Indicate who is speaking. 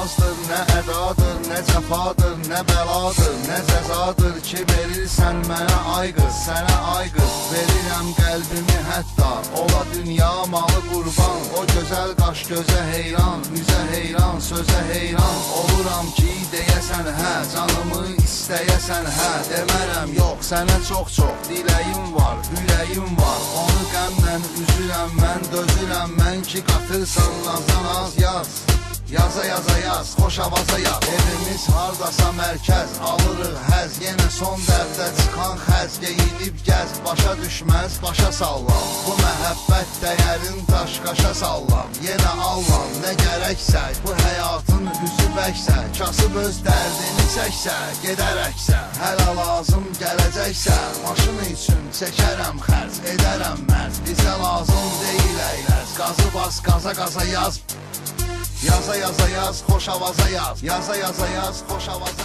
Speaker 1: nazdır, nə ədadır, nə cəfadır, nə bəladır, nə cəzadır ki, verirsən mənə ay qız, sənə ay qız. Verirəm qəlbimi hətta, ola dünya malı qurban. O gözəl qaş gözə heyran, üzə heyran, sözə heyran. Oluram ki, deyəsən hə, canımı istəyəsən hə. Demərəm yox, sənə çox-çox diləyim var, ürəyim var. Onu qəmlə üzürəm mən, dözürəm mən ki, qatırsan nazan az yaz. Yaza yaza yaz, xoş avaza yaz. Evimiz hardasa mərkəz, alırıq həz. Yenə son dərdə çıxan xəz. Geyinib gəz, başa düşməz, başa sallam. Bu məhəbbət dəyərin daş-qaşa sallam. Yenə allam, nə gərəksə, bu həyatın üzü bəksə. Kasıb öz dərdini çəksə, gedərəksə. Hələ lazım gələcəksə, maşın üçün çəkərəm xərc, edərəm mərc. Bizə lazım deyil əyləz, qazı bas, qaza qaza yaz. Yaza yaza yaz, xoş avaza yaz. Yaza yaza yaz, xoş avaza